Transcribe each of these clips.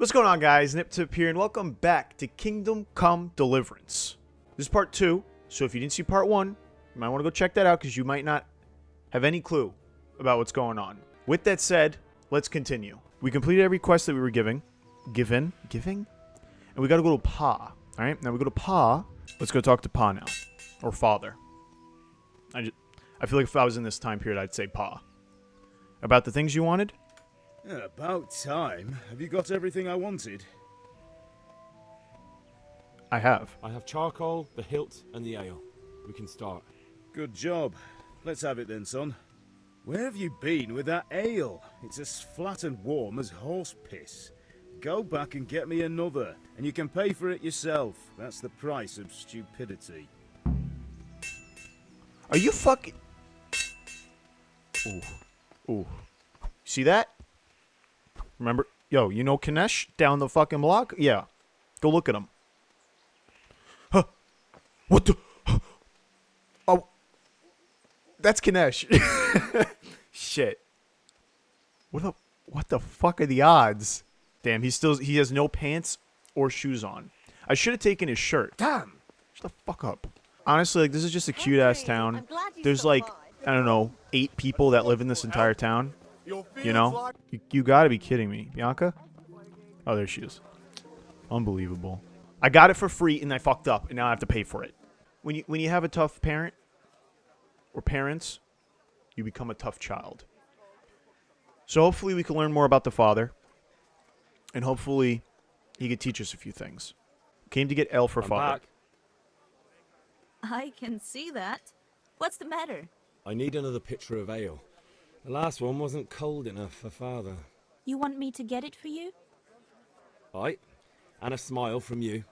What's going on, guys? Nip Tip here, and welcome back to Kingdom Come Deliverance. This is part 2, so if you didn't see part 1, you might want to go check that out because you might not have any clue about what's going on. With that said, let's continue. We completed every quest that we were given? And we got to go to Pa. Alright, now we go to Pa. Let's go talk to Pa now. Or Father. I feel like if I was in this time period, I'd say Pa. About the things you wanted? Yeah, about time. Have you got everything I wanted? I have. I have charcoal, the hilt, and the ale. We can start. Good job. Let's have it then, son. Where have you been with that ale? It's as flat and warm as horse piss. Go back and get me another, and you can pay for it yourself. That's the price of stupidity. Are you fucking... Ooh. Ooh. See that? Remember? Yo, you know Kinesh down the fucking block? Yeah. Go look at him. Huh. What the... Oh. That's Kinesh. Shit. What the fuck are the odds? Damn, he has no pants or shoes on. I should have taken his shirt. Damn. Shut the fuck up. Honestly, like, this is just a cute-ass town. There's, like, I don't know, 8 people that live in this entire town. You know? You gotta be kidding me. Bianca? Oh, there she is. Unbelievable. I got it for free, and I fucked up, and now I have to pay for it. When you have a tough parent, or parents, you become a tough child. So hopefully we can learn more about the father. And hopefully he could teach us a few things. Came to get L for father. Back. I can see that. What's the matter? I need another pitcher of ale. The last one wasn't cold enough for father. You want me to get it for you? Aye. And a smile from you.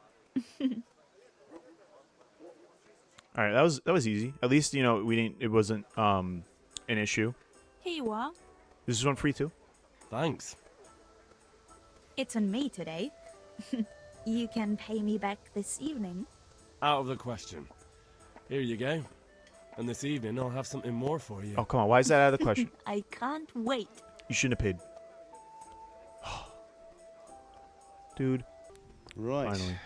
Alright, that was easy. At least, you know, it wasn't an issue. Here you are. This is one free too. Thanks. It's on me today. You can pay me back this evening. Out of the question. Here you go. And this evening I'll have something more for you. Oh, come on. Why is that out of the question? I can't wait. You shouldn't have paid. Dude. Right. Finally.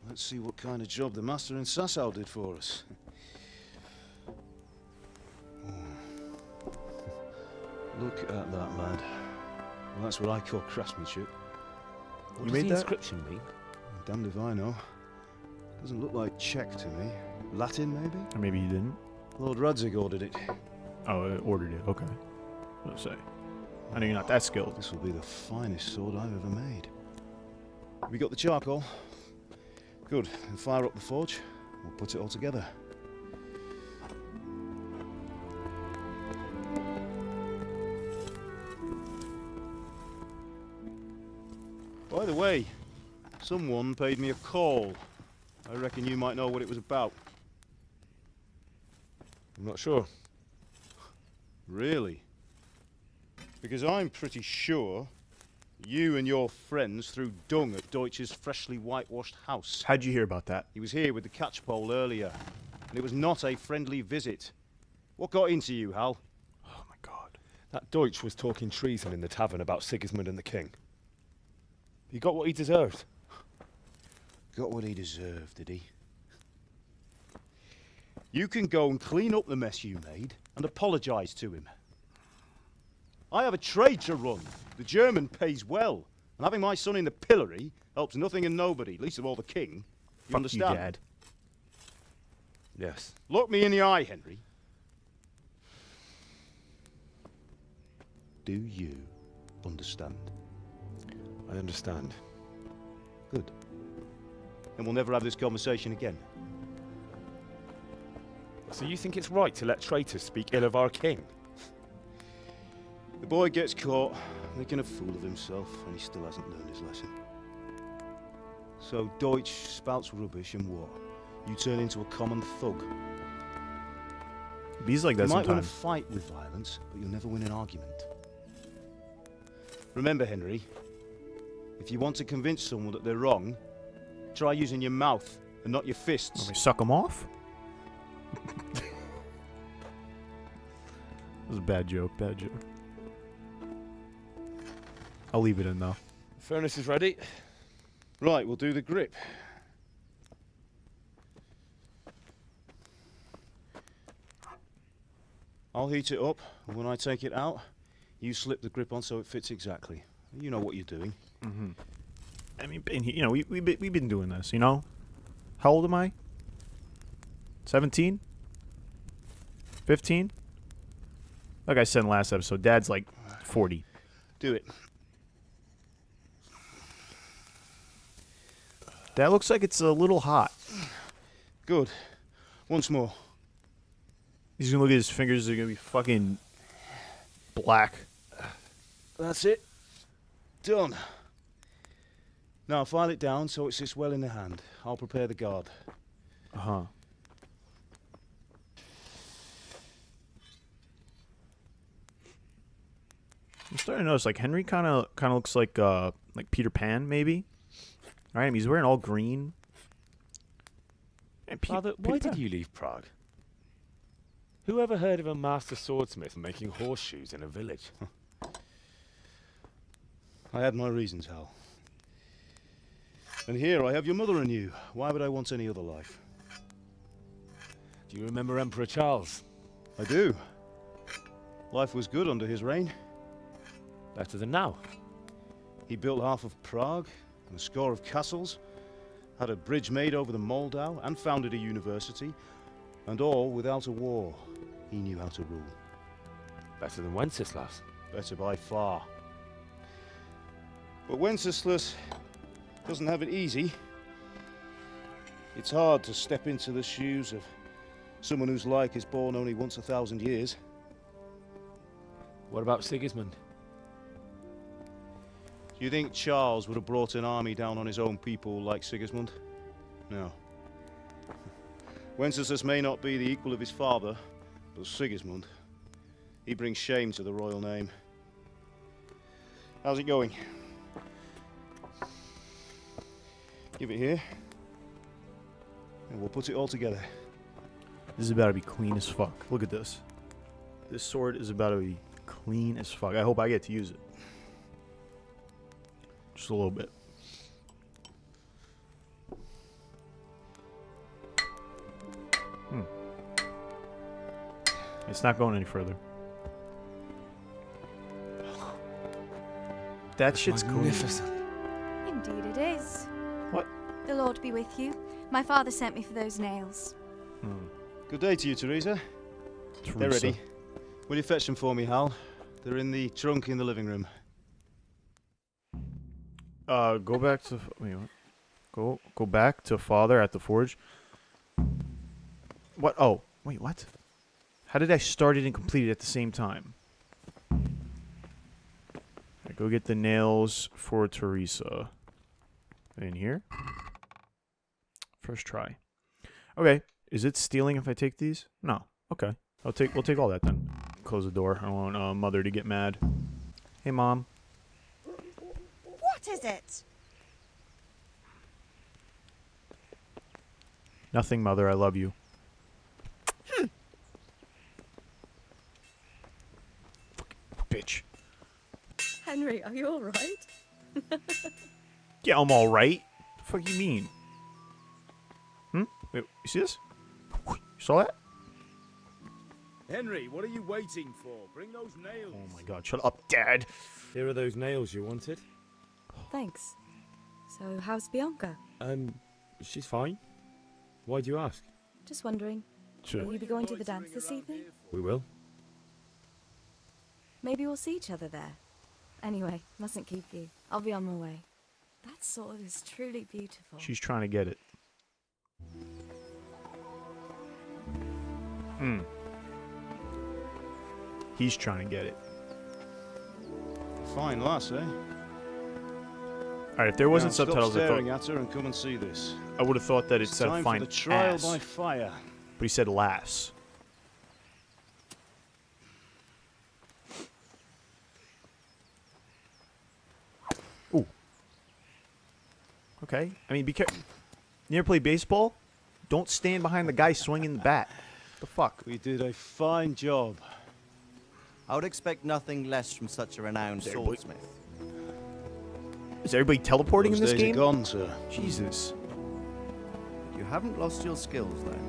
Let's see what kind of job the master in Sasau did for us. Look at that, lad. Well, that's what I call craftsmanship. What You does made the that? inscription mean? Damned if I know. Doesn't look like Czech to me. Latin, maybe? Or maybe you didn't. Lord Radzig ordered it. Oh, I ordered it. Okay. Let's say. I know you're not that skilled. This will be the finest sword I've ever made. We got the charcoal. Good. Then fire up the forge. We'll put it all together. By the way, someone paid me a call. I reckon you might know what it was about. I'm not sure. Really? Because I'm pretty sure you and your friends threw dung at Deutsch's freshly whitewashed house. How'd you hear about that? He was here with the catchpole earlier, and it was not a friendly visit. What got into you, Hal? Oh my god. That Deutsch was talking treason in the tavern about Sigismund and the king. He got what he deserved. Got what he deserved, did he? You can go and clean up the mess you made and apologise to him. I have a trade to run. The German pays well, and having my son in the pillory helps nothing and nobody, least of all the king. You Fuck understand? you, Dad. Yes. Look me in the eye, Henry. Do you understand? I understand. Good. Then we'll never have this conversation again. So you think it's right to let traitors speak ill of our king? The boy gets caught, making a fool of himself, and he still hasn't learned his lesson. So Deutsch spouts rubbish, and what? You turn into a common thug. Bees like that You might win a sometimes. fight with violence, but you'll never win an argument. Remember, Henry, if you want to convince someone that they're wrong, try using your mouth and not your fists. Want me to suck them off? That was a bad joke. Bad joke. I'll leave it in though. Furnace is ready. Right, we'll do the grip. I'll heat it up, and when I take it out, you slip the grip on so it fits exactly. You know what you're doing. I mean, you know, we've been doing this, you know? How old am I? 17? 15? Like I said in the last episode, Dad's like 40. Do it. That looks like it's a little hot. Good. Once more. He's gonna look at his fingers, they're gonna be fucking black. That's it. Done. Now file it down so it sits well in the hand. I'll prepare the guard. Uh-huh. I'm starting to notice, like, Henry kind of looks like Peter Pan, maybe. Right? I mean, he's wearing all green. And Father, why did you leave Prague? Who ever heard of a master swordsmith making horseshoes in a village? I had my reasons, Hal. And here I have your mother and you. Why would I want any other life? Do you remember Emperor Charles? I do. Life was good under his reign. Better than now. He built half of Prague and a score of castles, had a bridge made over the Moldau, and founded a university, and all without a war. He knew how to rule. Better than Wenceslas. Better by far. But Wenceslas doesn't have it easy. It's hard to step into the shoes of someone whose like is born only once 1,000 years. What about Sigismund? Do you think Charles would have brought an army down on his own people like Sigismund? No. Wenceslas may not be the equal of his father, but Sigismund, he brings shame to the royal name. How's it going? Give it here, and we'll put it all together. This is about to be clean as fuck. Look at this. This sword is about to be clean as fuck. I hope I get to use it. Just a little bit. It's not going any further. That shit's magnificent. Indeed it is. What? The Lord be with you. My father sent me for those nails. Good day to you, Teresa. They're ready. Will you fetch them for me, Hal? They're in the trunk in the living room. Go back to wait. What? Go back to father at the forge. What? Oh, wait. What? How did I start it and complete it at the same time? Right, go get the nails for Teresa. In here. First try. Okay. Is it stealing if I take these? No. Okay. We'll take all that then. Close the door. I don't want mother to get mad. Hey, Mom. What is it? Nothing, Mother. I love you. Fucking bitch. Henry, are you all right? Yeah, I'm all right. The fuck you mean? Wait, you see this? You saw that? Henry, what are you waiting for? Bring those nails. Oh my God! Shut up, Dad. Here are those nails you wanted. Thanks. So, how's Bianca? She's fine. Why do you ask? Just wondering. Will you be going to the dance this evening? We will. Maybe we'll see each other there. Anyway, mustn't keep you. I'll be on my way. That sword is truly beautiful. She's trying to get it. He's trying to get it. Fine lass, eh? Alright, if there wasn't Now, subtitles, stop I staring at her and come and see this. would have thought that it It's said time fine for the trial ass. by fire. But he said lass. Ooh. Okay. I mean, be careful. You ever play baseball? Don't stand behind the guy swinging the bat. The fuck? We did a fine job. I would expect nothing less from such a renowned There, boy. swordsmith. Is everybody teleporting in this Those days are game? gone, sir. Jesus. You haven't lost your skills, then.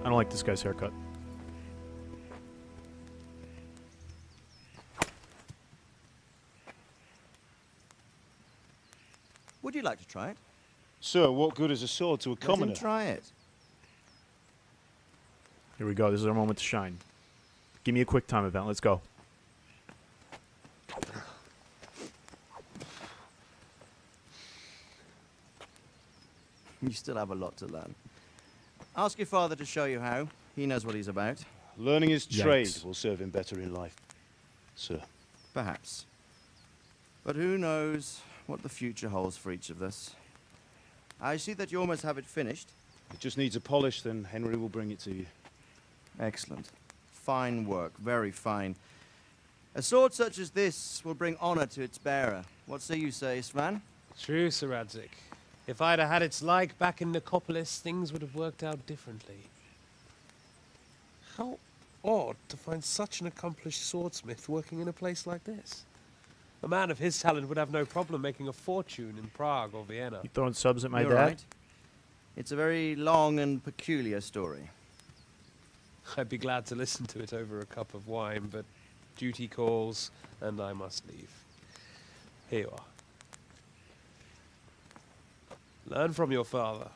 I don't like this guy's haircut. Would you like to try it? Sir, what good is a sword to a Let him commoner? try it. Here we go. This is our moment to shine. Give me a quick time event. Let's go. You still have a lot to learn. Ask your father to show you how. He knows what he's about. Learning his trade Yikes. will serve him better in life, sir. Perhaps. But who knows what the future holds for each of us. I see that you almost have it finished. It just needs a polish, then Henry will bring it to you. Excellent. Fine work. Very fine. A sword such as this will bring honor to its bearer. What say you, Svan? True, Sir Radzik. If I'd have had its like back in Nicopolis, things would have worked out differently. How odd to find such an accomplished swordsmith working in a place like this. A man of his talent would have no problem making a fortune in Prague or Vienna. You throwing subs at my You're dad? right. It's a very long and peculiar story. I'd be glad to listen to it over a cup of wine, but duty calls, and I must leave. Here you are. Learn from your father.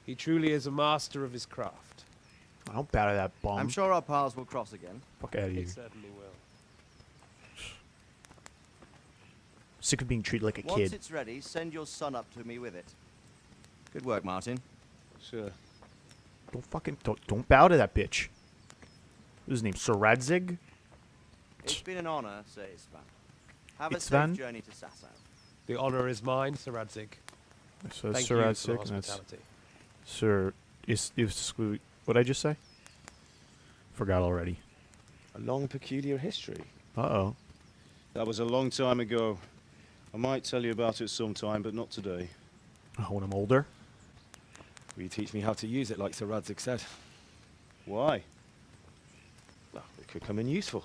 He truly is a master of his craft. I don't batter that bum. I'm sure our paths will cross again. Fuck out of here. He certainly will. Sick of being treated like a Once kid. it's ready, send your son up to me with it. Good work, Martin. Sir. Don't bow to that bitch. What's his name? Sir Radzig? It's been an honor, says Svan. Have a It's safe Svan? journey to Sasau. The honor is mine, Sir Radzik. So Thank Sir you for the Radzig, and that's hospitality. Sir. What did I just say? Forgot already. A long, peculiar history. Uh-oh. That was a long time ago. I might tell you about it sometime, but not today. Oh, when I'm older? Will you teach me how to use it like Sir Radzik said? Why? Well, it could come in useful.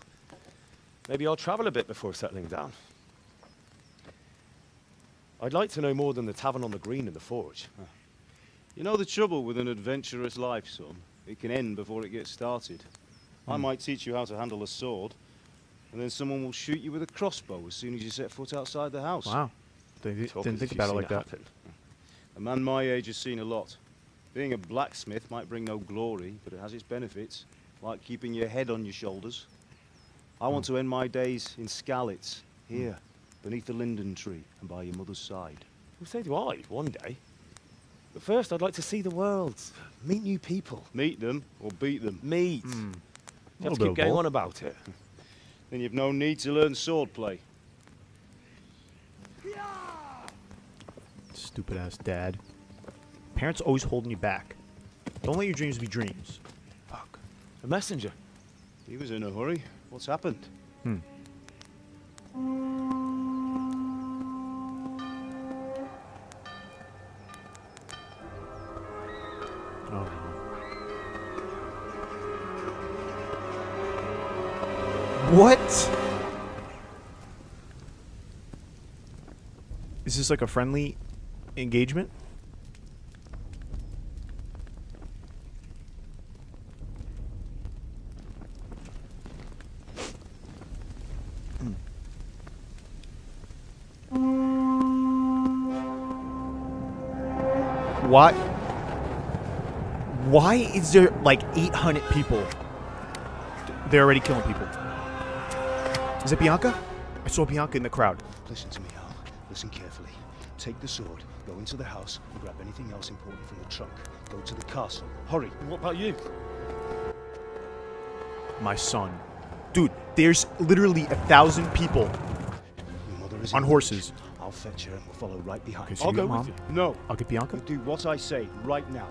Maybe I'll travel a bit before settling down. I'd like to know more than the tavern on the green and the forge. You know the trouble with an adventurous life, son? It can end before it gets started. I might teach you how to handle a sword, and then someone will shoot you with a crossbow as soon as you set foot outside the house. Wow. Didn't Talk think as if you've about it seen like that. happen. A man my age has seen a lot. Being a blacksmith might bring no glory, but it has its benefits, like keeping your head on your shoulders. I want to end my days in Skalitz, here, beneath the linden tree and by your mother's side. Well, so do I, one day. But first, I'd like to see the world, meet new people. Meet them or beat them. Meet. Hmm. You Little have to bit keep of going both. on about it. Then you've no need to learn swordplay. Stupid ass dad. Parents always holding you back. Don't let your dreams be dreams. Fuck. A messenger. He was in a hurry. What's happened? Oh no. What? Is this like a friendly engagement? What? Why is there like 800 people? They're already killing people. Is it Bianca? I saw Bianca in the crowd. Listen to me, Al. Listen carefully. Take the sword, go into the house, and grab anything else important from the trunk. Go to the castle. Hurry. And what about you? My son. Dude, there's literally 1,000 people Your mother is on in the horses. village. I'll fetch her and we'll follow right behind. Okay, so I'll you go get with Mom? you. No. I'll get Bianca. You do what I say right now.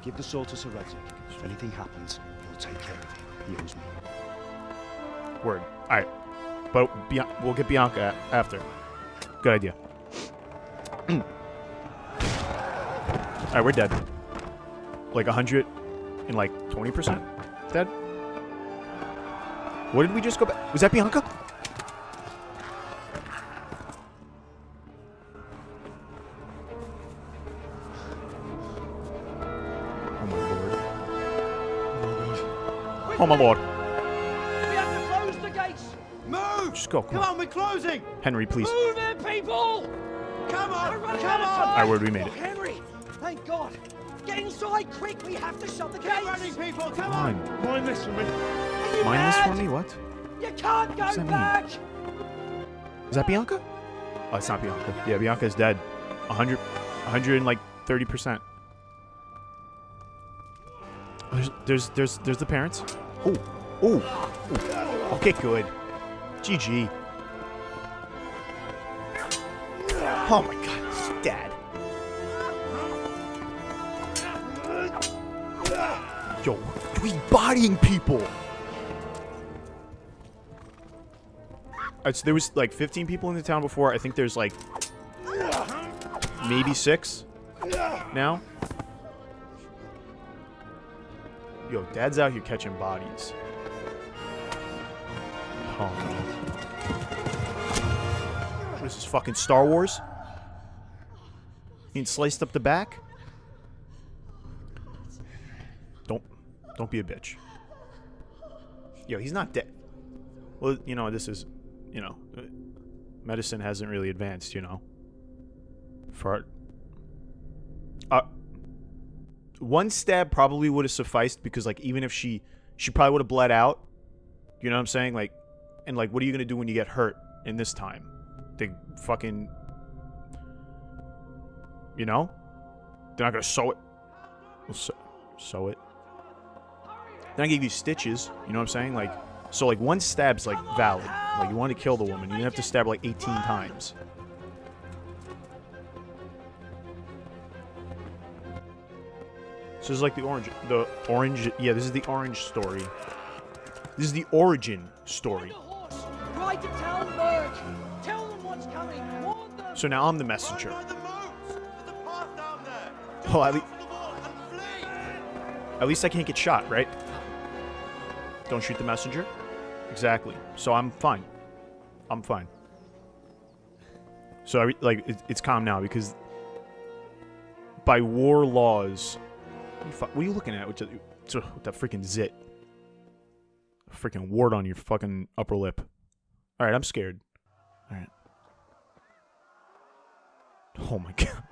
Give the sword to Sir Radzik. If anything happens, he'll take care of you. He owes me. Word. Alright. But we'll get Bianca after. Good idea. Alright, we're dead. Like 100 and like 20% dead? What did we just go back? Was that Bianca? Oh my lord. We have to close the gates. Move! Just go. Come on, we're closing! Henry, please. Move it, people! Come on! We're running Come out of on! time. Alright, word, we made it. Oh, Henry, thank God. Get inside, quick. We have to shut the Get gates. running, people! Come Fine. on! Mind this for me. Are you Mind this mad? for me? What? You can't go does that mean? back. Is that Bianca? Oh, it's not Bianca. Yeah, Bianca's dead. 100 and like 30%. There's the parents. Oh. Okay, good. GG. Oh my god, it's dad. Yo, he's bodying people. So there was like 15 people in the town before. I think there's like maybe 6 now. Yo, dad's out here catching bodies. Oh no. What is this, fucking Star Wars? Being sliced up the back? Don't be a bitch. Yo, he's not dead. Well, you know, this is, you know, medicine hasn't really advanced, you know. For one stab probably would have sufficed, because like even if she probably would have bled out. You know what I'm saying? Like, and like, what are you gonna do when you get hurt in this time? They fucking, you know, they're not gonna sew it. Sew it. They're not gonna give you stitches. You know what I'm saying? Like, so like one stab's like valid. Like you want to kill the woman, you have to stab her like 18 times. So this is like the orange. Yeah, this is the orange story. This is the origin story. Ride to Talmberg. Tell them what's coming. Warn them. So now I'm the messenger. Oh, at least I can't get shot, right? Don't shoot the messenger. Exactly. So I'm fine. I'm fine. So it's calm now, because by war laws, what are you looking at with that freaking zit? A freaking wart on your fucking upper lip. All right, I'm scared. All right. Oh my god.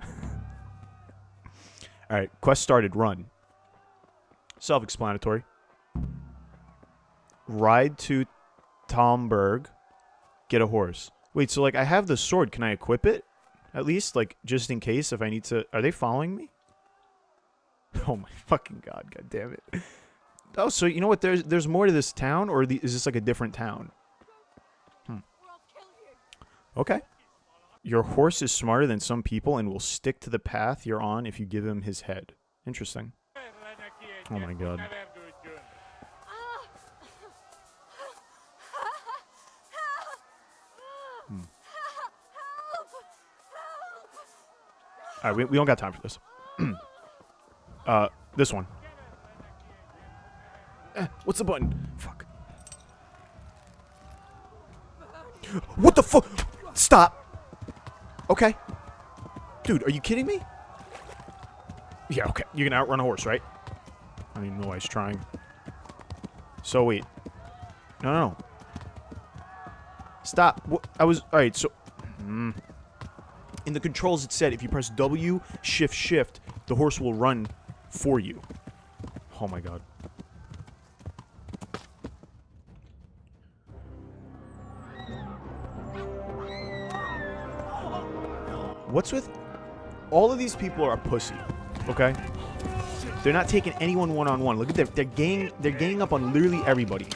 All right, quest started. Run. Self-explanatory. Ride to Talmberg. Get a horse. Wait, so like I have the sword. Can I equip it? At least, like, just in case if I need to. Are they following me? Oh my fucking god! God damn it! Oh, so you know what? There's more to this town, or is this like a different town? Okay. Your horse is smarter than some people and will stick to the path you're on if you give him his head. Interesting. Oh my god. Alright, we don't got time for this. This one. What's the button? Fuck. What the fuck? Stop. Okay. Dude, are you kidding me? Yeah, okay. You can outrun a horse, right? I don't even know why he's trying. So, wait. No. Stop. What? Alright, so... In the controls, it said if you press W, shift, the horse will run for you. Oh my god. What's with... All of these people are a pussy, okay? They're not taking anyone one-on-one. Look at them. They're ganging up on literally everybody.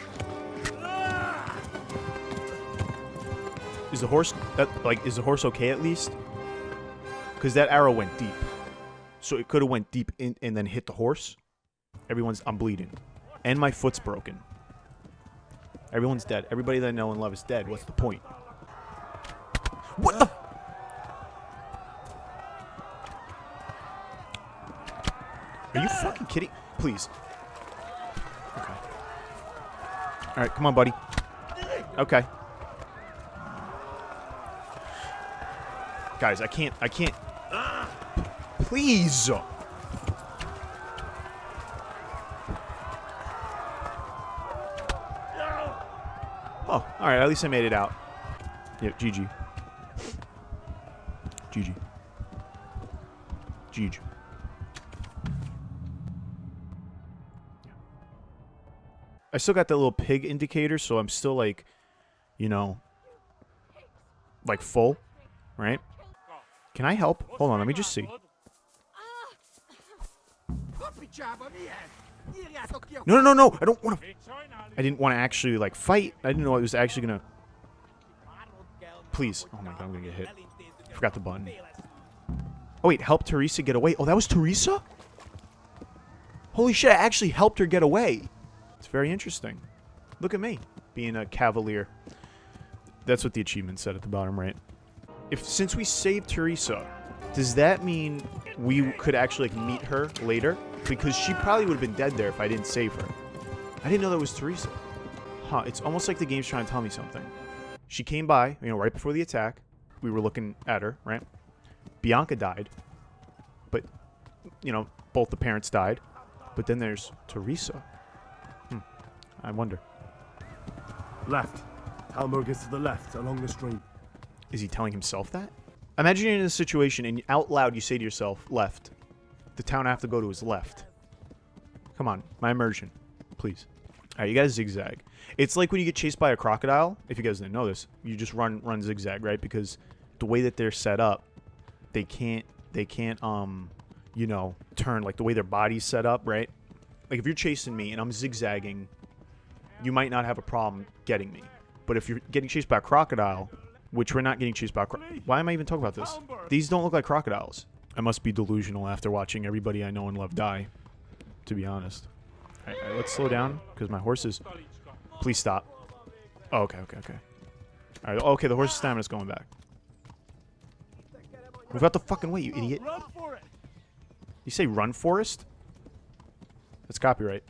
Is the horse... is the horse okay at least? Because that arrow went deep. So it could have went deep in and then hit the horse. I'm bleeding. And my foot's broken. Everyone's dead. Everybody that I know and love is dead. What's the point? What the... Are you fucking kidding? Please. Okay. Alright, come on, buddy. Okay. Guys, I can't... Please! Oh, alright, at least I made it out. Yep, GG. GG. GG. I still got that little pig indicator, so I'm still like, you know, like full, right? Can I help? Hold on, let me just see. No, no, no, no! I don't want to. I didn't want to actually like fight. I didn't know I was actually gonna. Please! Oh my god, I'm gonna get hit. Forgot the button. Oh wait, help Teresa get away. Oh, that was Teresa? Holy shit! I actually helped her get away. It's very interesting. Look at me being a cavalier. That's what the achievement said at the bottom, right? Since we saved Teresa, does that mean we could actually like meet her later? Because she probably would have been dead there if I didn't save her. I didn't know that was Teresa. Huh, it's almost like the game's trying to tell me something. She came by, you know, right before the attack. We were looking at her, right? Bianca died. But, you know, both the parents died. But then there's Teresa. I wonder. Left. Talmor is to the left, along the stream. Is he telling himself that? Imagine you're in a situation and out loud you say to yourself, left. The town I have to go to is left. Come on, my immersion. Please. Alright, you gotta zigzag. It's like when you get chased by a crocodile. If you guys didn't know this, you just run zigzag, right? Because the way that they're set up, they can't, you know, turn. Like the way their body's set up, right? Like if you're chasing me and I'm zigzagging, you might not have a problem getting me. But if you're getting chased by a crocodile, which we're not getting chased by why am I even talking about this? These don't look like crocodiles. I must be delusional after watching everybody I know and love die, to be honest. Alright, let's slow down, because my horse is... Please stop. Oh, okay. Alright, okay, the horse's stamina's going back. Move out the fucking way, you idiot. You say run, Forest? That's copyright.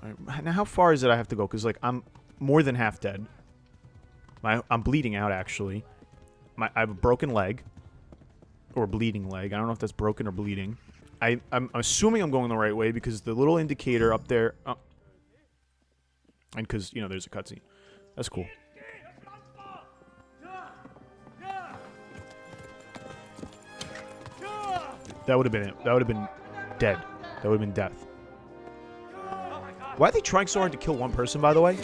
Right, now, how far is it I have to go? Because, like, I'm more than half dead. I'm bleeding out, actually. I have a broken leg. Or bleeding leg. I don't know if that's broken or bleeding. I'm assuming I'm going the right way because the little indicator up there... and because, you know, there's a cutscene. That's cool. That would have been it. That would have been dead. That would have been death. Why are they trying so hard to kill one person, by the way?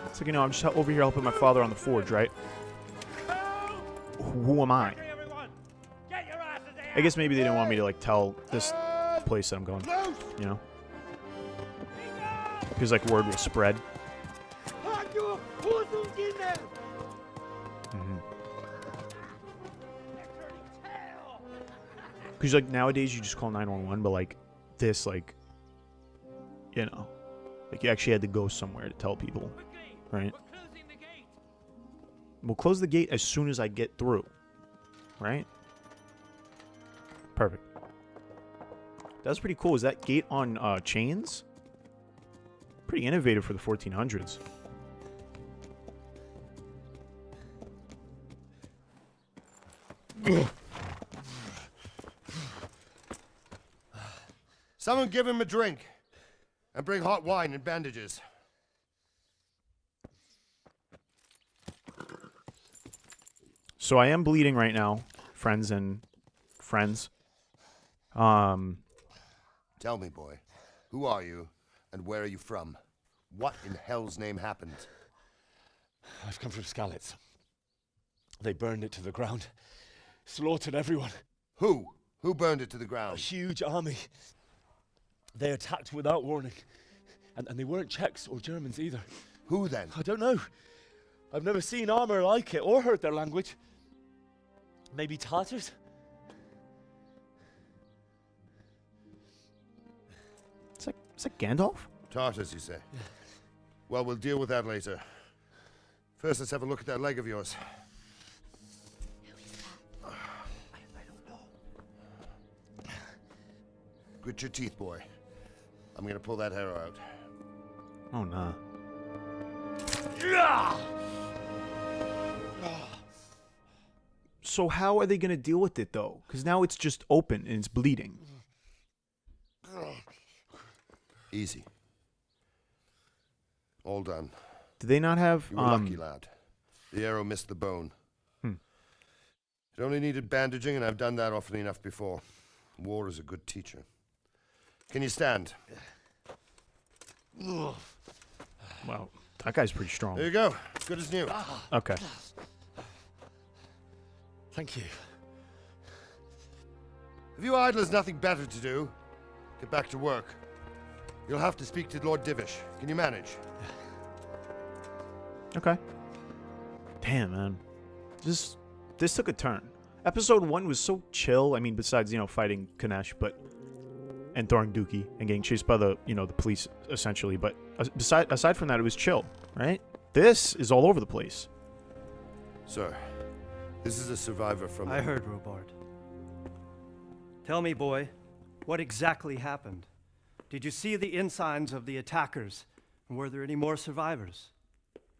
It's like, you know, I'm just over here helping my father on the forge, right? Who am I? I guess maybe they didn't want me to, like, tell this place that I'm going, you know? Because, like, word will spread. Because, like, nowadays you just call 911, but, like, this, like, you know, like, you actually had to go somewhere to tell people, right? We'll close the gate as soon as I get through, right? Perfect. That's pretty cool. Is that gate on chains? Pretty innovative for the 1400s. Someone give him a drink. And bring hot wine and bandages. So I am bleeding right now, friends and friends. Tell me, boy, who are you and where are you from? What in hell's name happened? I've come from Skalitz. They burned it to the ground. Slaughtered everyone. Who? Who burned it to the A ground? huge army. They attacked without warning. And they weren't Czechs or Germans either. Who then? I don't know. I've never seen armor like it or heard their language. Maybe Tatars? Is that Gandalf? Tartars, you say? Yeah. Well, we'll deal with that later. First, let's have a look at that leg of yours. I don't know. Grit your teeth, boy. I'm gonna pull that hair out. Oh, nah. So how are they going to deal with it, though? Because now it's just open and it's bleeding. Easy. All done. Do they not have You were lucky, lad. The arrow missed the bone. It only needed bandaging, and I've done that often enough before. War is a good teacher. Can you stand? Wow, that guy's pretty strong. There you go. Good as new. Okay. Thank you. If you idlers nothing better to do, get back to work. You'll have to speak to Lord Divish. Can you manage? Okay. Damn, man. This took a turn. Episode 1 was so chill. I mean, besides, fighting Kanesh, and throwing Dookie and getting chased by the police, essentially. But aside from that, it was chill, right? This is all over the place. Sir, this is a survivor from... I heard, Robard. Tell me, boy, what exactly happened? Did you see the ensigns of the attackers? And were there any more survivors?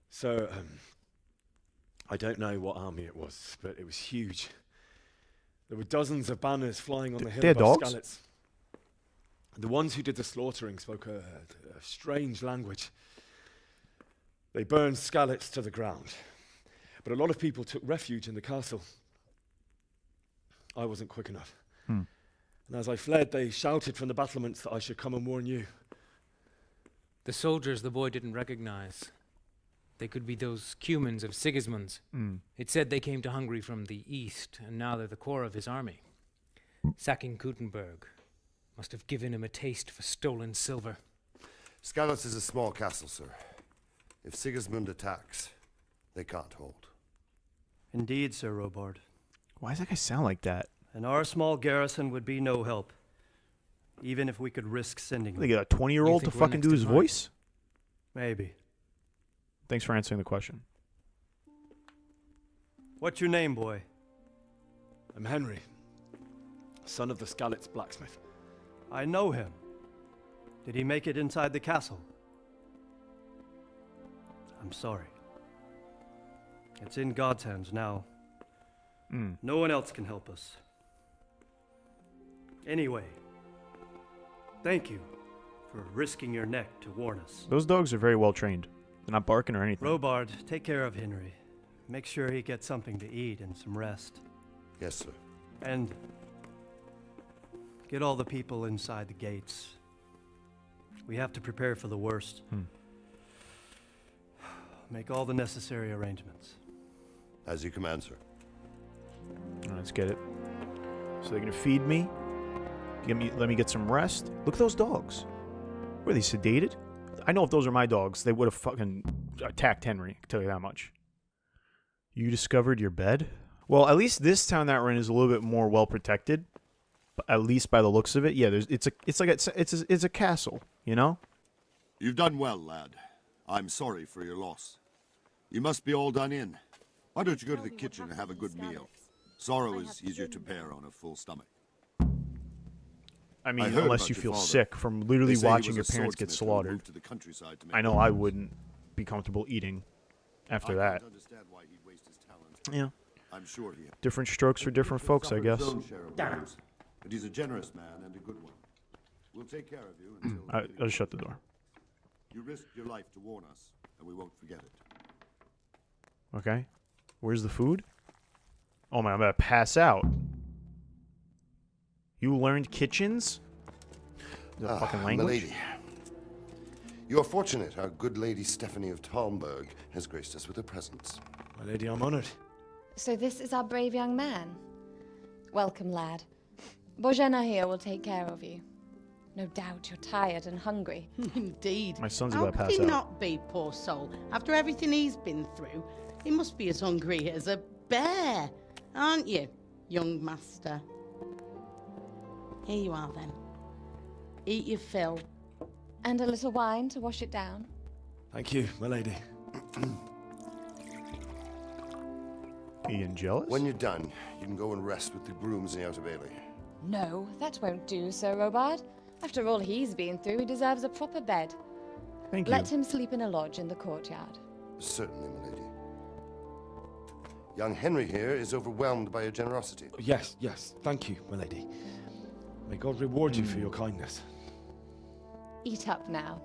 So, I don't know what army it was, but it was huge. There were dozens of banners flying on the hill they're above dogs? Skalitz. The ones who did the slaughtering spoke a strange language. They burned Skalitz to the ground, but a lot of people took refuge in the castle. I wasn't quick enough. And as I fled, they shouted from the battlements that I should come and warn you. The soldiers the boy didn't recognize. They could be those Cumans of Sigismund's. It said they came to Hungary from the east, and now they're the core of his army. Sacking Gutenberg must have given him a taste for stolen silver. Skalitz is a small castle, sir. If Sigismund attacks, they can't hold. Indeed, Sir Robard. Why does that guy sound like that? And our small garrison would be no help, even if we could risk sending them. They get a 20-year-old to we're fucking next do in his line? voice? Maybe. Thanks for answering the question. What's your name, boy? I'm Henry, son of the Skalitz blacksmith. I know him. Did he make it inside the castle? I'm sorry. It's in God's hands now. No one else can help us. Anyway, thank you for risking your neck to warn us. Those dogs are very well trained. They're not barking or anything. Robard, take care of Henry. Make sure he gets something to eat and some rest. Yes, sir. And get all the people inside the gates. We have to prepare for the worst. Make all the necessary arrangements. As you command, sir. Let's get it. So they're gonna feed me, let me get some rest. Look at those dogs. Were they sedated? I know if those are my dogs, they would have fucking attacked Henry. I can tell you that much. You discovered your bed? Well, at least this town that we're in is a little bit more well protected. At least by the looks of it, yeah. It's a castle, You've done well, lad. I'm sorry for your loss. You must be all done in. Why don't you go to the kitchen and have a good meal? Sorrow is easier to bear on a full stomach. I mean, heard unless about you your feel father. sick from literally They say he watching was your a parents get swordsmith who slaughtered. moved to the countryside to make I know I wouldn't be comfortable eating after I that. can't understand why he'd waste his talent. Yeah. I'm sure he Different strokes for different folks, I suffered guess. his own share of wounds, but he's a generous man and a good one. We'll take care of you until I'll shut the door. you risked your life to warn us, and we won't forget it. Okay. Where's the food? Oh my, I'm gonna pass out. You learned kitchens? The fucking language? Milady. You are fortunate our good lady Stephanie of Talmberg has graced us with her presence. My lady, I'm honored. So this is our brave young man. Welcome, lad. Bojena here will take care of you. No doubt you're tired and hungry. Indeed. My son's How about to could pass he out. not be, poor soul? After everything he's been through, he must be as hungry as a bear, aren't you, young master? Here you are, then. Eat your fill. And a little wine to wash it down. Thank you, my lady. Being jealous? When you're done, you can go and rest with the grooms in the Outer Bailey. No, that won't do, Sir Robard. After all he's been through, he deserves a proper bed. Thank you. Let him sleep in a lodge in the courtyard. Certainly, milady. Young Henry here is overwhelmed by your generosity. Yes, yes. Thank you, my lady. May God reward you for your kindness. eat up now.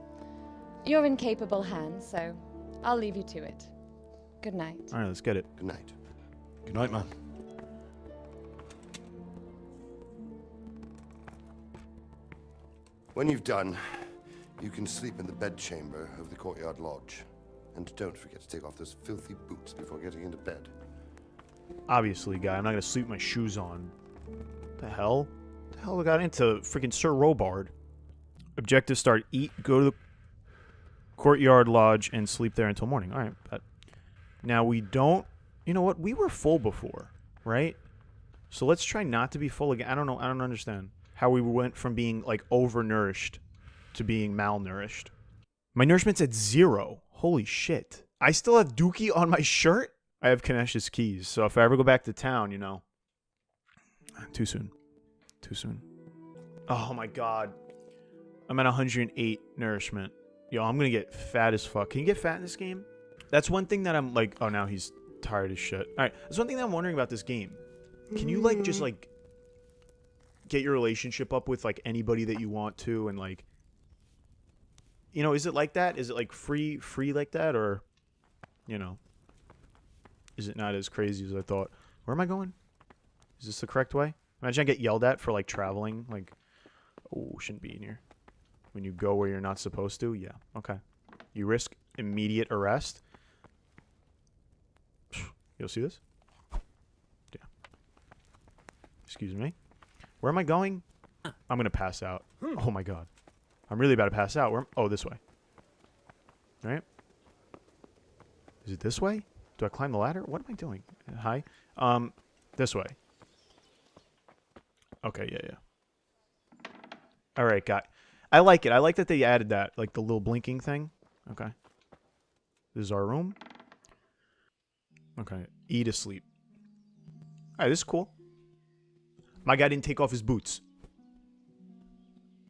You're in capable hands, so I'll leave you to it. Good night. All right, let's get it. Good night. Good night, man. When you've done, you can sleep in the bedchamber of the courtyard lodge. And don't forget to take off those filthy boots before getting into bed. Obviously, guy, I'm not gonna sleep with my shoes on. The hell? The hell I got into freaking Sir Robard? Objective start: eat, go to the courtyard lodge, and sleep there until morning. All right, but now we don't. You know what? We were full before, right? So let's try not to be full again. I don't know. I don't understand how we went from being like overnourished to being malnourished. My nourishment's at 0. Holy shit! I still have Dookie on my shirt. I have Kanesh's keys, so if I ever go back to town, you know. Too soon. Too soon. Oh my god. I'm at 108 nourishment. Yo, I'm gonna get fat as fuck. Can you get fat in this game? That's one thing that I'm like, oh, now he's tired as shit. Alright, that's one thing that I'm wondering about this game. Can you like just like get your relationship up with like anybody that you want to, and like, you know, is it like that? Is it like free like that, or, you know, is it not as crazy as I thought? Where am I going? Is this the correct way? Imagine I get yelled at for like traveling. Like, oh, shouldn't be in here. When you go where you're not supposed to? Yeah, okay. You risk immediate arrest. You'll see this? Yeah. Excuse me. Where am I going? I'm going to pass out. Oh my god. I'm really about to pass out. Oh, this way. All right. Is it this way? Do I climb the ladder? What am I doing? Hi. This way. Okay, yeah. All right, guy. I like it. I like that they added that, like the little blinking thing. Okay. This is our room. Okay. E to sleep. All right, this is cool. My guy didn't take off his boots.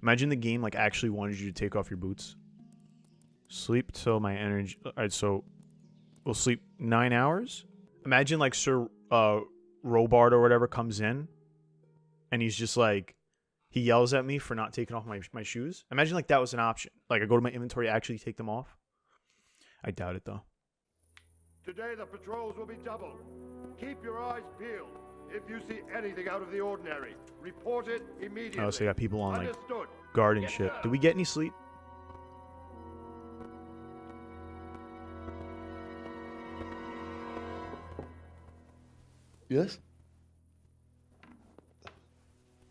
Imagine the game like actually wanted you to take off your boots. Sleep till my energy. All right, so we'll sleep 9 hours. Imagine like Sir Robard or whatever comes in, and he's just like, he yells at me for not taking off my shoes. Imagine like that was an option. Like I go to my inventory, actually take them off. I doubt it though. Today the patrols will be doubled. Keep your eyes peeled. If you see anything out of the ordinary, report it immediately. Oh, so you got people on like Understood. guard and shit. Did we get any sleep? Yes?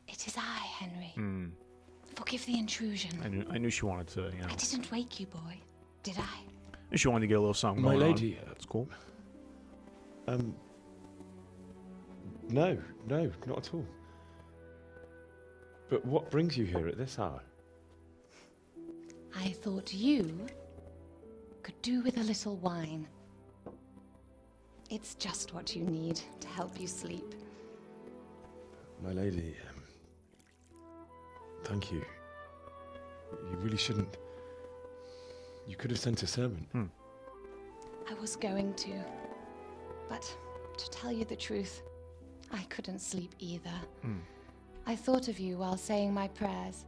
It is I, Henry. Hmm. Forgive the intrusion. I knew she wanted to, you know. I didn't wake you, boy. Did I? I knew she wanted to get a little something My going on. lady. That's cool. No, not at all. But what brings you here at this hour? I thought you could do with a little wine. It's just what you need to help you sleep. My lady, thank you. You really shouldn't. You could have sent a servant. I was going to. But to tell you the truth, I couldn't sleep either. I thought of you while saying my prayers.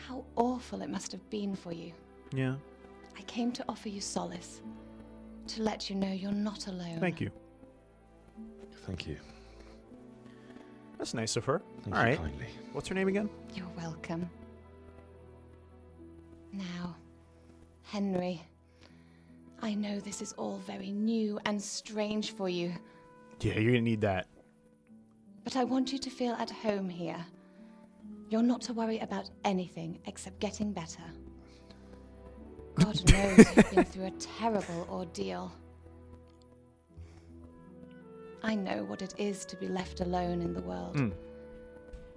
How awful it must have been for you. Yeah. I came to offer you solace. To let you know you're not alone. Thank you. Thank you. That's nice of her. Thank All you right. kindly. What's her name again? You're welcome. Now, Henry, I know this is all very new and strange for you, Yeah, you're gonna need that. but I want you to feel at home here. You're not to worry about anything except getting better. God knows you've been through a terrible ordeal. I know what it is to be left alone in the world.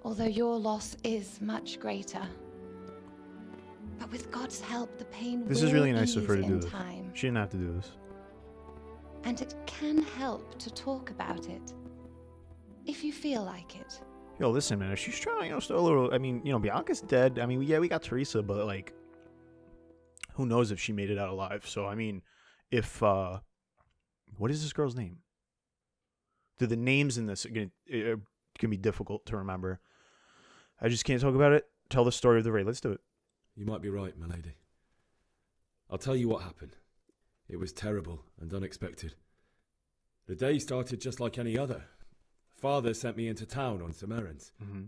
Although your loss is much greater. But with God's help, the pain This will is really nice of her to ease do in this. time. She didn't have to do this. And it can help to talk about it. If you feel like it. Yo, listen, man. If she's trying, you know, still a little. I mean, you know, Bianca's dead. I mean, yeah, we got Teresa, but like, who knows if she made it out alive? So, I mean, if what is this girl's name? The names in this can be difficult to remember. I just can't talk about it. Tell the story of the raid. Let's do it. You might be right, my lady. I'll tell you what happened. It was terrible and unexpected. The day started just like any other. Father sent me into town on some errands. Mm-hmm.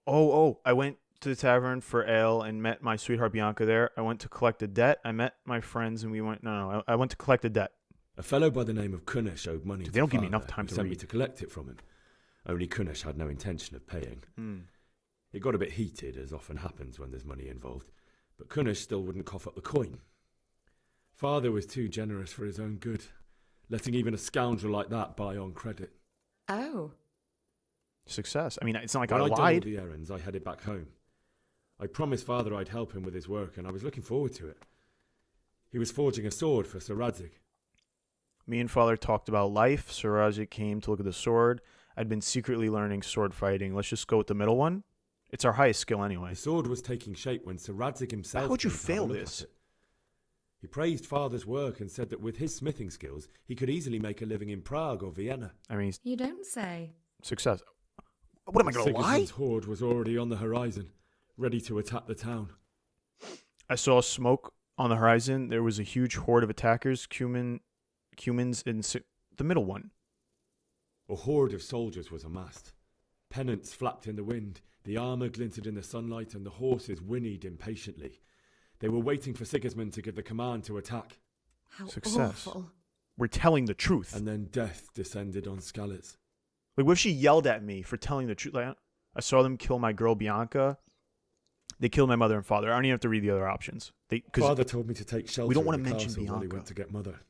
Oh, I went to the tavern for ale and met my sweetheart Bianca there. I went to collect a debt. I met my friends and we went... No, I went to collect a debt. A fellow by the name of Kunish owed money to They don't give me Father, enough time who to sent read. me to collect it from him. Only Kunish had no intention of paying. It got a bit heated, as often happens when there's money involved, but Kunish still wouldn't cough up the coin. Father was too generous for his own good, letting even a scoundrel like that buy on credit. Oh. Success. I mean, it's not like When I I'd done all lied. the errands, I headed back home. I promised Father I'd help him with his work, and I was looking forward to it. He was forging a sword for Sir Radzig. Me and Father talked about life. Sir Rajic came to look at the sword. I'd been secretly learning sword fighting. Let's just go with the middle one. It's our highest skill anyway. The sword was taking shape when Sir Radzig himself... How would you came to have a fail look this? at it. He praised Father's work and said that with his smithing skills, he could easily make a living in Prague or Vienna. I mean, You don't say. success. What am I going to lie? Sigismund's horde was already on the horizon, ready to attack the town. I saw smoke on the horizon. There was a huge horde of attackers, cumins in the middle one. A horde of soldiers was amassed. Pennants flapped in the wind, the armour glinted in the sunlight, and the horses whinnied impatiently. They were waiting for Sigismund to give the command to attack. How Success. awful. We're telling the truth. And then death descended on Skalitz. Like, what if she yelled at me for telling the truth? Like, I saw them kill my girl Bianca. They killed my mother and father. I don't even have to read the other options. Father told me to take shelter we don't in want the to mention castle while he Bianca. went to get Mother.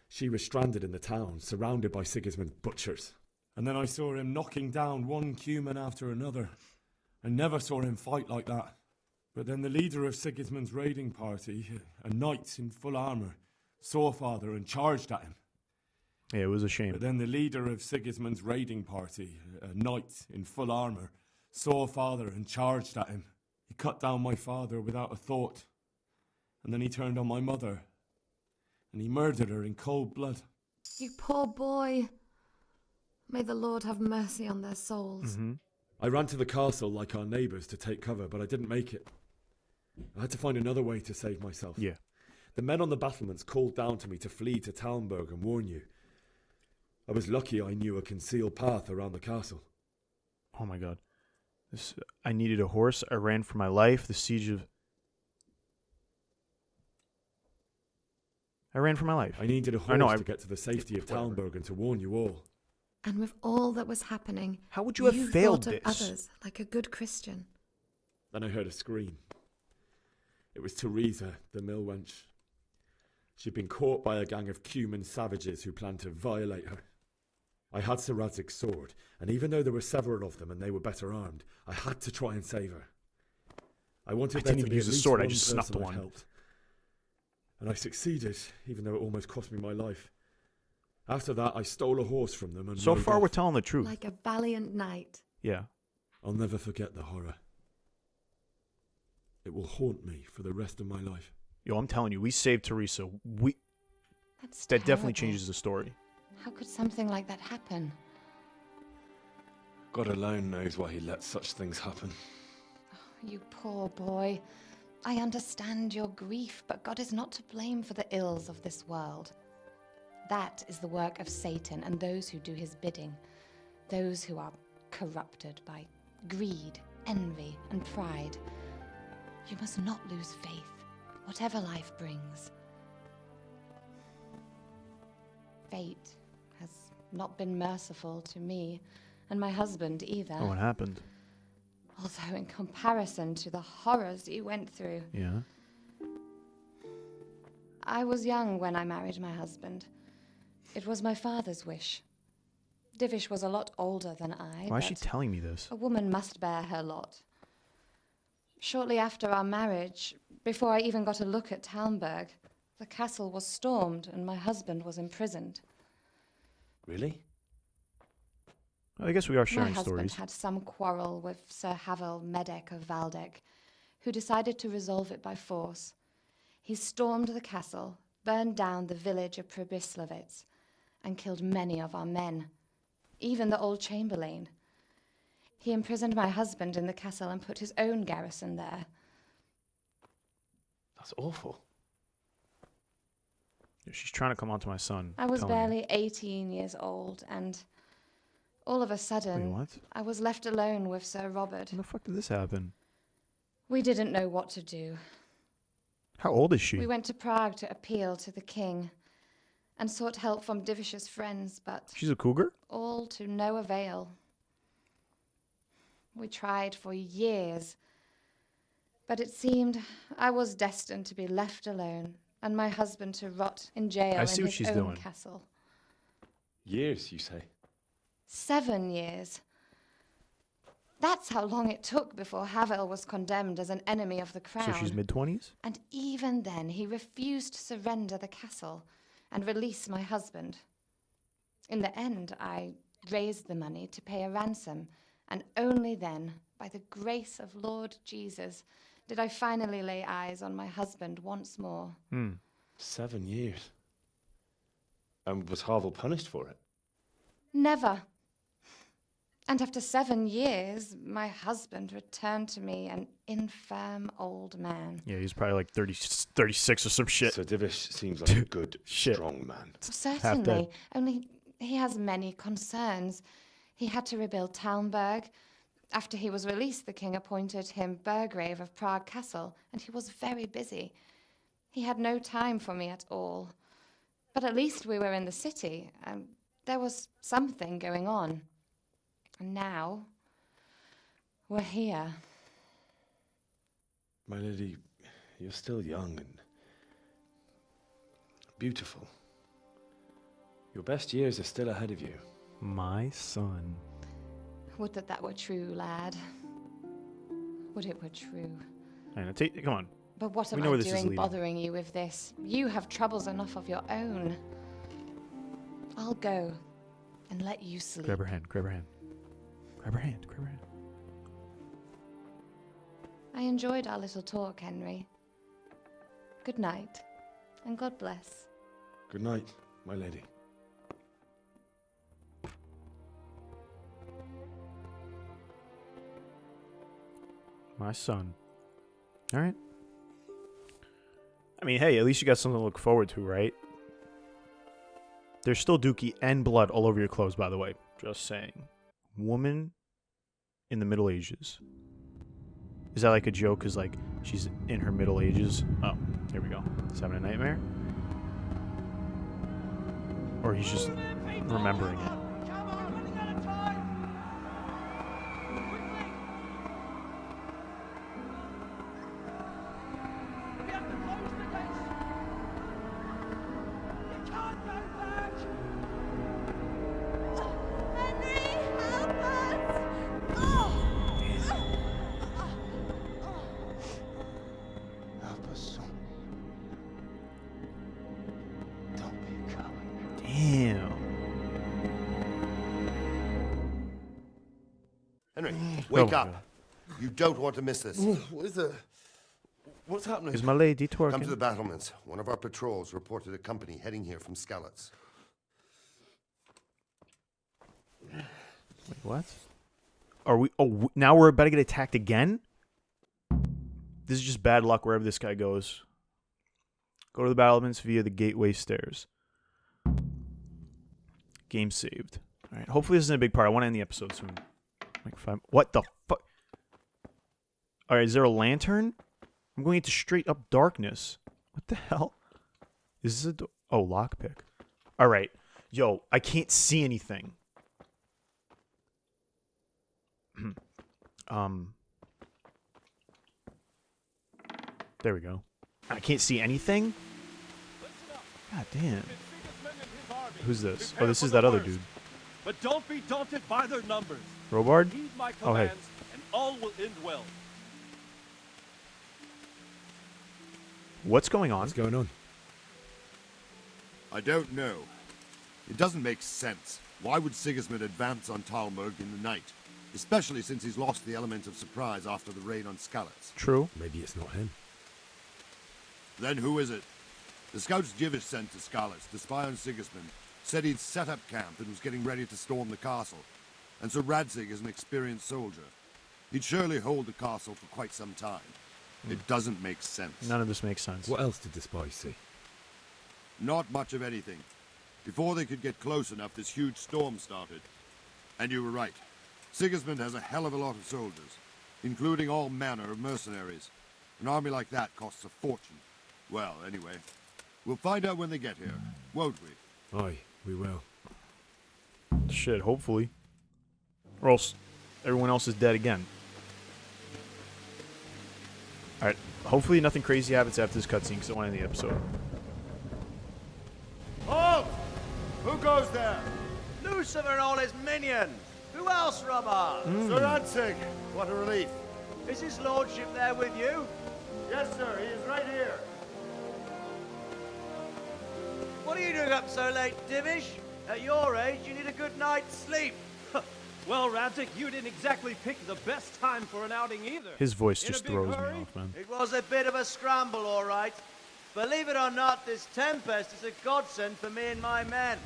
She was stranded in the town, surrounded by Sigismund's butchers. And then I saw him knocking down one cumin after another. I never saw him fight like that. But then the leader of Sigismund's raiding party, a knight in full armour, saw Father and charged at him. Yeah, it was a shame. But then the leader of Sigismund's raiding party, a knight in full armour, saw Father and charged at him. He cut down my father without a thought. And then he turned on my mother. And he murdered her in cold blood. You poor boy. May the Lord have mercy on their souls. I ran to the castle like our neighbours to take cover, but I didn't make it. I had to find another way to save myself. Yeah. The men on the battlements called down to me to flee to Talmberg and warn you. I was lucky I knew a concealed path around the castle. Oh my god. I needed a horse. I ran for my life. The siege of... I ran for my life. I needed a horse to get to the safety of whatever. Talmberg and to warn you all. And with all that was happening, how would you have failed thought of this? others like a good Christian. Then I heard a scream. It was Teresa, the mill wench. She'd been caught by a gang of Cuman savages who planned to violate her. I had Sir Radzig's sword, and even though there were several of them and they were better armed, I had to try and save her. I wanted there didn't to even be use at the least sword, I one just snuffed person I'd one. helped. And I succeeded, even though it almost cost me my life. After that, I stole a horse from them and So rode far, off. we're telling the truth. Like a valiant knight. Yeah. I'll never forget the horror. It will haunt me for the rest of my life. Yo, I'm telling you, we saved Teresa. That's That definitely terrible. changes the story. How could something like that happen? God alone knows why he lets such things happen. You poor boy. I understand your grief, but God is not to blame for the ills of this world. That is the work of Satan and those who do his bidding. Those who are corrupted by greed, envy, and pride. You must not lose faith, whatever life brings. Fate has not been merciful to me, and my husband either. Oh, what happened? Although in comparison to the horrors you went through. Yeah. I was young when I married my husband. It was my father's wish. Divish was a lot older than I. Why is she but telling me this? A woman must bear her lot. Shortly after our marriage, before I even got a look at Talmberg, the castle was stormed and my husband was imprisoned. Really? I guess we are sharing My husband stories. had some quarrel with Sir Havel Medek of Valdek, who decided to resolve it by force. He stormed the castle, burned down the village of Probislavitz, and killed many of our men, even the old chamberlain. He imprisoned my husband in the castle and put his own garrison there. That's awful. She's trying to come on to my son. I was telling me. barely 18 years old, and all of a sudden, Wait, what? I was left alone with Sir Robert. When the fuck did this happen? We didn't know what to do. How old is she? We went to Prague to appeal to the king and sought help from Divish's friends, but She's a cougar? all to no avail. We tried for years, but it seemed I was destined to be left alone and my husband to rot in jail I see in what his she's own doing. castle. Years, you say? 7 years. That's how long it took before Havel was condemned as an enemy of the crown. So she's mid-20s? And even then, he refused to surrender the castle and release my husband. In the end, I raised the money to pay a ransom, and only then, by the grace of Lord Jesus, did I finally lay eyes on my husband once more. 7 years. And was Havel punished for it? Never. And after 7 years, my husband returned to me an infirm old man. Yeah, he's probably like 30, 36 or some shit. So Divish seems like a good, strong man. Certainly. Only he has many concerns. He had to rebuild Talmberg. After he was released, the king appointed him Burgrave of Prague Castle, and he was very busy. He had no time for me at all. But at least we were in the city, and there was something going on. And now, we're here. My lady, you're still young and beautiful. Your best years are still ahead of you. My son. Would that that were true, lad. Would it were true. Come on. But what We am know I where this is doing leading. bothering you with this? You have troubles enough of your own. I'll go and let you sleep. Grab her hand, grab her hand. Grab her hand, grab her hand. I enjoyed our little talk, Henry. Good night, and God bless. Good night, my lady. My son. All right. I mean, hey, at least you got something to look forward to, right? There's still dookie and blood all over your clothes, by the way. Just saying. Woman in the Middle Ages. Is that like a joke? Because, like, she's in her Middle Ages? Oh, here we go. He's having a nightmare? Or he's just remembering it. Damn. Henry, wake Oh, up. God. You don't want to miss this. What is it? What's happening? Is my lady twerking? Come to the battlements. One of our patrols reported a company heading here from Skalitz. Wait, what? Are we? Oh, now we're about to get attacked again? This is just bad luck wherever this guy goes. Go to the battlements via the gateway stairs. Game saved. All right. Hopefully this isn't a big part. I want to end the episode soon. Like 5. What the fuck? All right. Is there a lantern? I'm going into straight up darkness. What the hell? Is this a door? Oh, lockpick. All right. Yo, I can't see anything. There we go. I can't see anything? God damn. Who's this? Oh, this is that other dude. But don't be daunted by their numbers. Robard? Heed my Oh, hey. commands, and all will end well. What's going on? What's going on? I don't know. It doesn't make sense. Why would Sigismund advance on Talmberg in the night? Especially since he's lost the element of surprise after the raid on Skalitz. True. Maybe it's not him. Then who is it? The scouts Divish sent to Skalitz to spy on Sigismund said he'd set up camp and was getting ready to storm the castle. And so Radzig is an experienced soldier. He'd surely hold the castle for quite some time. It doesn't make sense. None of this makes sense. What else did the spies see? Not much of anything. Before they could get close enough, this huge storm started. And you were right. Sigismund has a hell of a lot of soldiers, including all manner of mercenaries. An army like that costs a fortune. Well, anyway, we'll find out when they get here, won't we? Aye, we will. Shit, hopefully. Or else everyone else is dead again. Alright, hopefully nothing crazy happens after this cutscene because I want to end the episode. Halt! Who goes there? Lucifer and all his minions. Who else, Robert? Sir Ansig. What a relief. Is his lordship there with you? Yes, sir. He is right here. What are you doing up so late, Divish? At your age, you need a good night's sleep. Well, Radzik, you didn't exactly pick the best time for an outing either. His voice In a just big throws hurry? me off, man. It was a bit of a scramble, all right. Believe it or not, this tempest is a godsend for me and my men.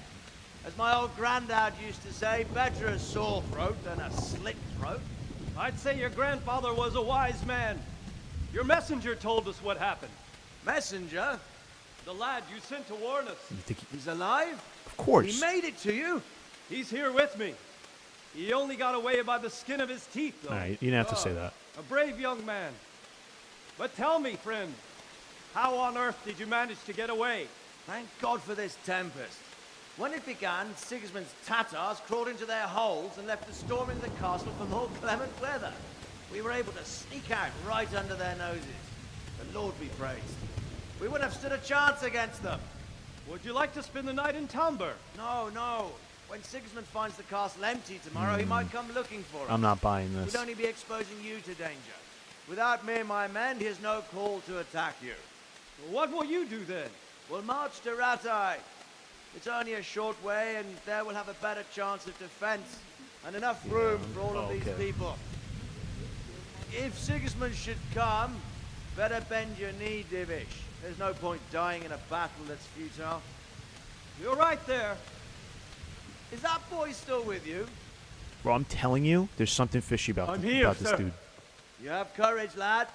As my old granddad used to say, better a sore throat than a slit throat. I'd say your grandfather was a wise man. Your messenger told us what happened. Messenger? The lad you sent to warn us. He's alive? Of course. He made it to you? He's here with me. He only got away by the skin of his teeth, though. Alright, you didn't have to say that. A brave young man. But tell me, friend, how on earth did you manage to get away? Thank God for this tempest. When it began, Sigismund's Tatars crawled into their holes and left the storm in the castle for more clement weather. We were able to sneak out right under their noses. The Lord be praised. We wouldn't have stood a chance against them. Would you like to spend the night in Talmberg? No, no. When Sigismund finds the castle empty tomorrow, he might come looking for us. I'm not buying this. We'd only be exposing you to danger. Without me and my men, he has no call to attack you. What will you do then? We'll march to Ratai. It's only a short way, and there we'll have a better chance of defense and enough room for all of these people. If Sigismund should come, better bend your knee, Divish. There's no point dying in a battle that's futile. You're right there. Is that boy still with you? Bro, I'm telling you, there's something fishy about, about this dude. You have courage, lad.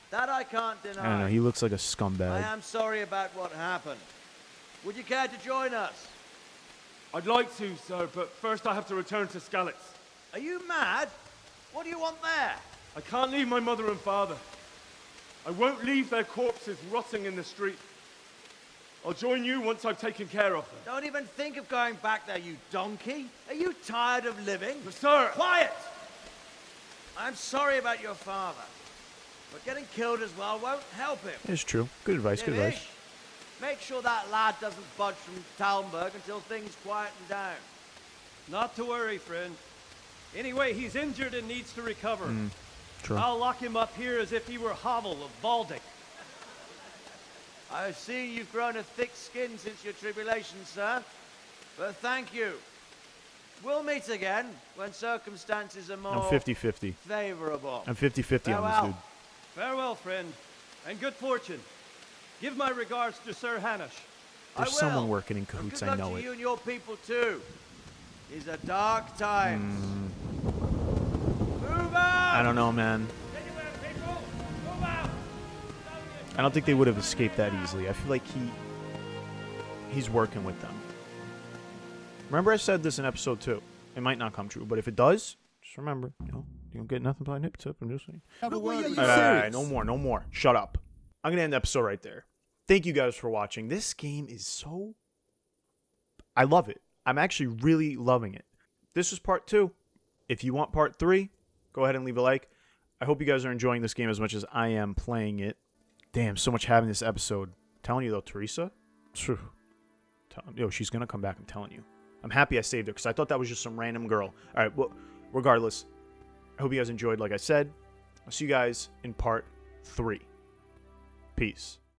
That I can't deny. I don't know, he looks like a I scumbag. am sorry about what happened. Would you care to join us? I'd like to, sir, but first I have to return to Skalitz. Are you mad? What do you want there? I can't leave my mother and father. I won't leave their corpses rotting in the street. I'll join you once I've taken care of them. Don't even think of going back there, you donkey. Are you tired of living? But sir! Quiet! I'm sorry about your father, but getting killed as well won't help him. It's true. Good advice, good advice. Divish, make sure that lad doesn't budge from Talmberg until things quieten down. Not to worry, friend. Anyway, he's injured and needs to recover. True. I'll lock him up here as if he were Havel of Baldic. I see you've grown a thick skin since your tribulation, sir. But thank you. We'll meet again when circumstances are more I'm 50-50. favorable. I'm 50-50 on this Farewell. dude. Farewell, friend, and good fortune. Give my regards to Sir Hanush. There's someone working in cahoots, Good I luck know to it. you and your people too. These are dark times. Move out! I don't know, man. I don't think they would have escaped that easily. I feel like he's working with them. Remember I said this in episode 2. It might not come true, but if it does, just remember, you don't get nothing by nip tip. I'm just saying. Have a word with All right, no more. Shut up. I'm going to end the episode right there. Thank you guys for watching. This game is so... I love it. I'm actually really loving it. This was part 2. If you want part 3, go ahead and leave a like. I hope you guys are enjoying this game as much as I am playing it. Damn, so much having this episode. I'm telling you though, Teresa. Yo, she's going to come back, I'm telling you. I'm happy I saved her because I thought that was just some random girl. All right, well, regardless, I hope you guys enjoyed. Like I said, I'll see you guys in part 3. Peace.